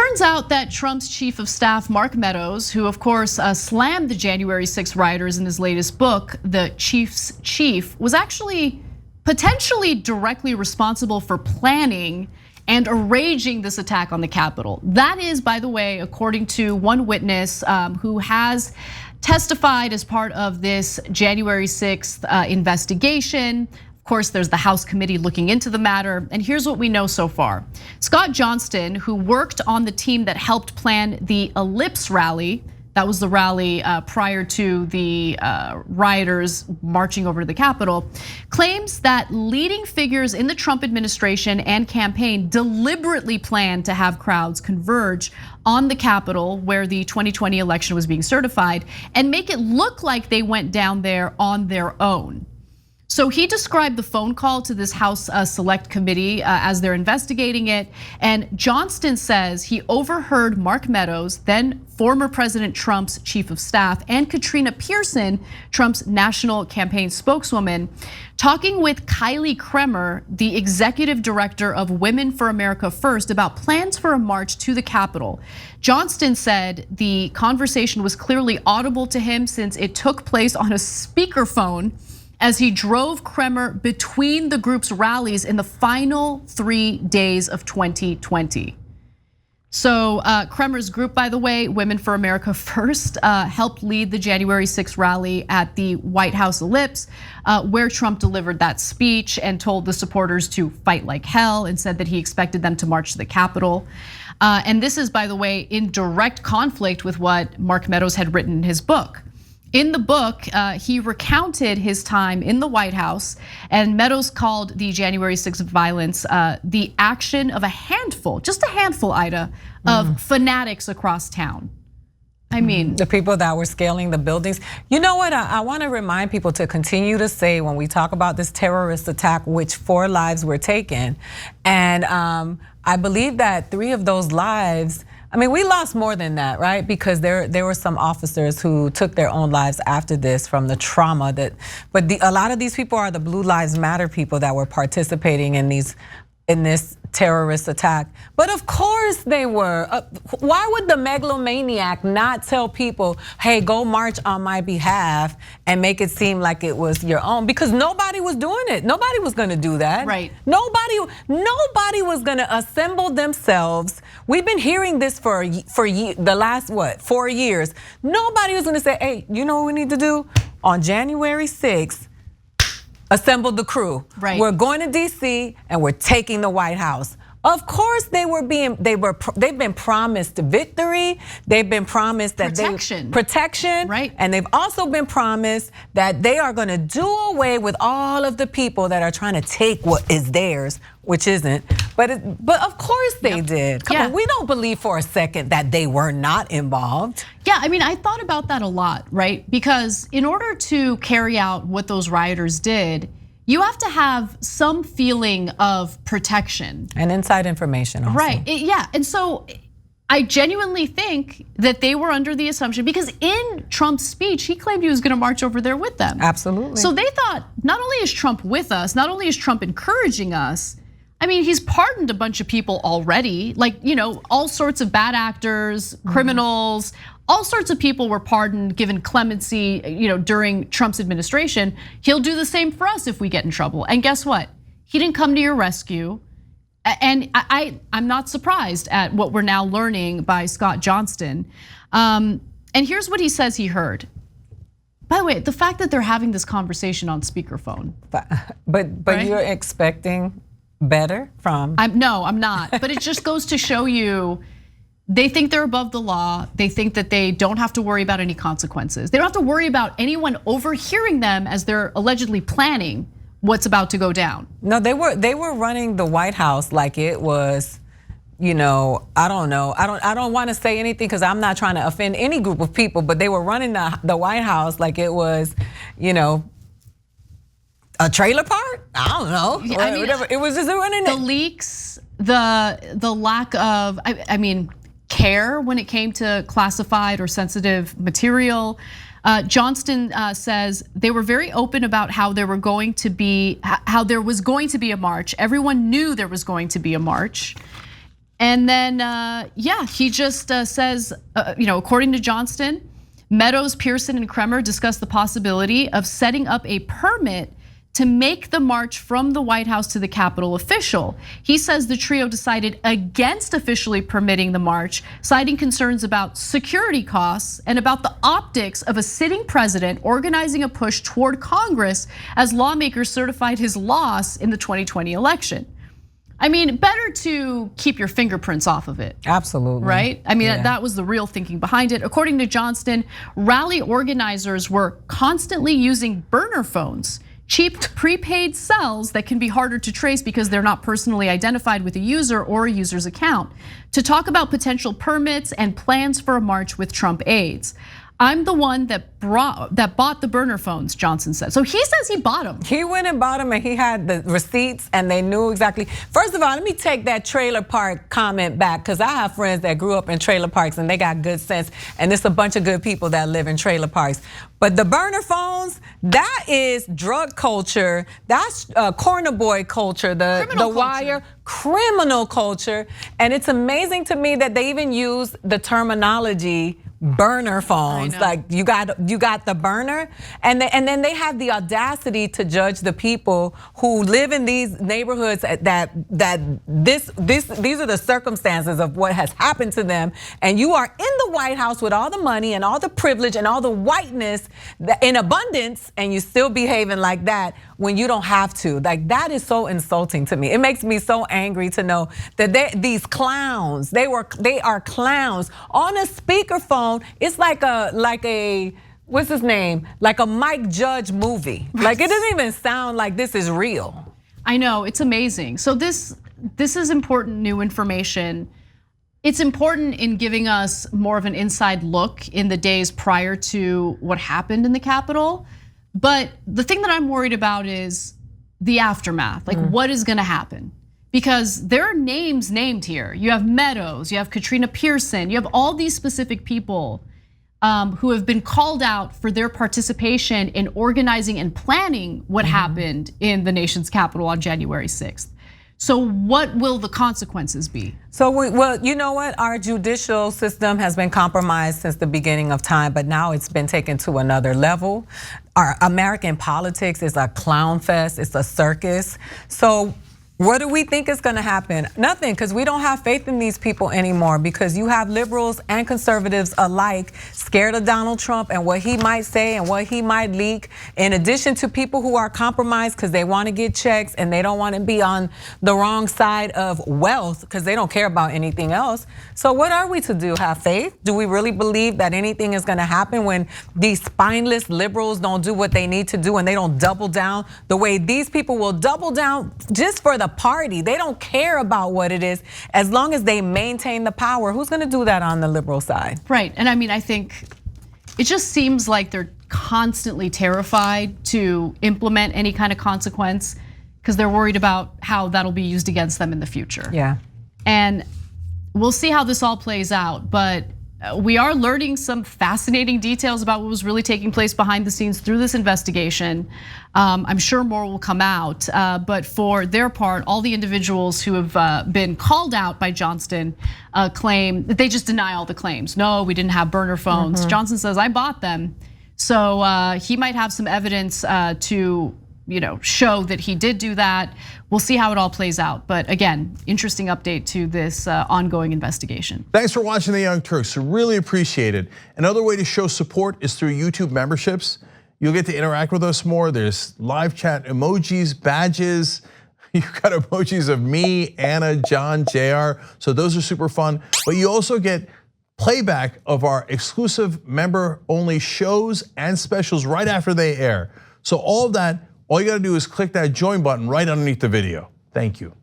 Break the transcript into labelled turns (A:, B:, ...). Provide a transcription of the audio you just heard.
A: Turns out that Trump's chief of staff, Mark Meadows, who of course slammed the January 6th rioters in his latest book, The Chief's Chief, was actually potentially directly responsible for planning and arranging this attack on the Capitol. That is, by the way, according to one witness who has testified as part of this January 6th investigation. Of course, there's the House committee looking into the matter, and here's what we know so far. Scott Johnston, who worked on the team that helped plan the Ellipse rally, that was the rally prior to the rioters marching over to the Capitol, claims that leading figures in the Trump administration and campaign deliberately planned to have crowds converge on the Capitol where the 2020 election was being certified and make it look like they went down there on their own. So he described the phone call to this House Select Committee as they're investigating it. And Johnston says he overheard Mark Meadows, then former President Trump's chief of staff, and Katrina Pearson, Trump's national campaign spokeswoman, talking with Kylie Kremer, the executive director of Women for America First, about plans for a march to the Capitol. Johnston said the conversation was clearly audible to him since it took place on a speakerphone as he drove Kremer between the group's rallies in the final 3 days of 2020. So Kremer's group, by the way, Women for America First, helped lead the January 6th rally at the White House Ellipse, where Trump delivered that speech and told the supporters to fight like hell and said that he expected them to march to the Capitol. And this is, by the way, in direct conflict with what Mark Meadows had written in his book. In the book, he recounted his time in the White House, and Meadows called the January 6th violence the action of a handful, just a handful, Ida, of fanatics across town. I mean,
B: the people that were scaling the buildings. You know what, I wanna remind people to continue to say when we talk about this terrorist attack, which 4 lives were taken. And I believe that 3 of those lives, I mean, we lost more than that, right? Because there were some officers who took their own lives after this from the trauma that, but a lot of these people are the Blue Lives Matter people that were participating in this terrorist attack. But of course they were. Why would the megalomaniac not tell people, hey, go march on my behalf and make it seem like it was your own? Because nobody was doing it. Nobody was gonna do that.
A: Right.
B: Nobody was gonna assemble themselves. We've been hearing this for the last, 4 years. Nobody was gonna say, hey, you know what we need to do? On January 6th, assembled the crew.
A: Right.
B: We're going to DC and we're taking the White House. Of course they've been promised victory. They've been promised that protection.
A: Right.
B: And they've also been promised that they are gonna do away with all of the people that are trying to take what is theirs, which isn't. But of course they did. Come on, we don't believe for a second that they were not involved.
A: Yeah, I mean, I thought about that a lot, right? Because in order to carry out what those rioters did, you have to have some feeling of protection.
B: And inside information also.
A: Right, yeah, and so I genuinely think that they were under the assumption, because in Trump's speech, he claimed he was gonna march over there with them.
B: Absolutely.
A: So they thought, not only is Trump with us, not only is Trump encouraging us, I mean, he's pardoned a bunch of people already, like, all sorts of bad actors, criminals, all sorts of people were pardoned, given clemency, during Trump's administration. He'll do the same for us if we get in trouble. And guess what? He didn't come to your rescue. And I'm not surprised at what we're now learning by Scott Johnston. And here's what he says he heard. By the way, the fact that they're having this conversation on speakerphone.
B: But right? You're expecting better from?
A: No, I'm not. But it just goes to show you, they think they're above the law. They think that they don't have to worry about any consequences. They don't have to worry about anyone overhearing them as they're allegedly planning what's about to go down.
B: No, they were running the White House like it was, I don't know. I don't want to say anything because I'm not trying to offend any group of people, but they were running the White House like it was, a trailer park? I don't know. I mean, whatever. It was just running
A: the leaks, the lack of, care when it came to classified or sensitive material. Johnston says they were very open about how there was going to be a march. Everyone knew there was going to be a march. And then, yeah, he just says, according to Johnston, Meadows, Pearson, and Kremer discussed the possibility of setting up a permit to make the march from the White House to the Capitol official. He says the trio decided against officially permitting the march, citing concerns about security costs and about the optics of a sitting president organizing a push toward Congress as lawmakers certified his loss in the 2020 election. I mean, better to keep your fingerprints off of it.
B: Absolutely.
A: Right? I mean, that was the real thinking behind it. According to Johnston, rally organizers were constantly using burner phones, cheap prepaid cells that can be harder to trace because they're not personally identified with a user or a user's account, to talk about potential permits and plans for a march with Trump aides. I'm the one that bought the burner phones, Johnston said. So he says he bought them.
B: He went and bought them and he had the receipts and they knew exactly. First of all, let me take that trailer park comment back, because I have friends that grew up in trailer parks and they got good sense, and it's a bunch of good people that live in trailer parks. But the burner phones, that is drug culture, that's corner boy culture, the wire, criminal culture. And it's amazing to me that they even use the terminology burner phones. Like you got the burner, and then they have the audacity to judge the people who live in these neighborhoods that these are the circumstances of what has happened to them, and you are in the White House with all the money and all the privilege and all the whiteness in abundance, and you still behaving like that when you don't have to. Like, that is so insulting to me. It makes me so angry to know that these clowns, they are clowns on a speakerphone. It's like a what's his name? Like a Mike Judge movie. Like, it doesn't even sound like this is real.
A: I know, it's amazing. So this is important new information. It's important in giving us more of an inside look in the days prior to what happened in the Capitol. But the thing that I'm worried about is the aftermath. Like, what is gonna happen? Because there are names named here. You have Meadows, you have Katrina Pearson, you have all these specific people who have been called out for their participation in organizing and planning what happened in the nation's capital on January 6th. So what will the consequences be?
B: So well, you know what? Our judicial system has been compromised since the beginning of time, but now it's been taken to another level. Our American politics is a clown fest, it's a circus. So what do we think is gonna happen? Nothing, because we don't have faith in these people anymore, because you have liberals and conservatives alike scared of Donald Trump and what he might say and what he might leak, in addition to people who are compromised because they wanna get checks and they don't wanna be on the wrong side of wealth because they don't care about anything else. So what are we to do? Have faith? Do we really believe that anything is gonna happen when these spineless liberals don't do what they need to do and they don't double down the way these people will double down just for the party? They don't care about what it is as long as they maintain the power. Who's gonna do that on the liberal side?
A: Right, and I mean, I think it just seems like they're constantly terrified to implement any kind of consequence because they're worried about how that'll be used against them in the future.
B: Yeah.
A: And we'll see how this all plays out, but we are learning some fascinating details about what was really taking place behind the scenes through this investigation. I'm sure more will come out, but for their part, all the individuals who have been called out by Johnston claim that they just deny all the claims. No, we didn't have burner phones. Johnston says, I bought them. So he might have some evidence to show that he did do that. We'll see how it all plays out. But again, interesting update to this ongoing investigation.
C: Thanks for watching The Young Turks, really appreciate it. Another way to show support is through YouTube memberships. You'll get to interact with us more. There's live chat emojis, badges. You've got emojis of me, Anna, John, JR. So those are super fun. But you also get playback of our exclusive member-only shows and specials right after they air. So all of that, all you gotta do is click that join button right underneath the video. Thank you.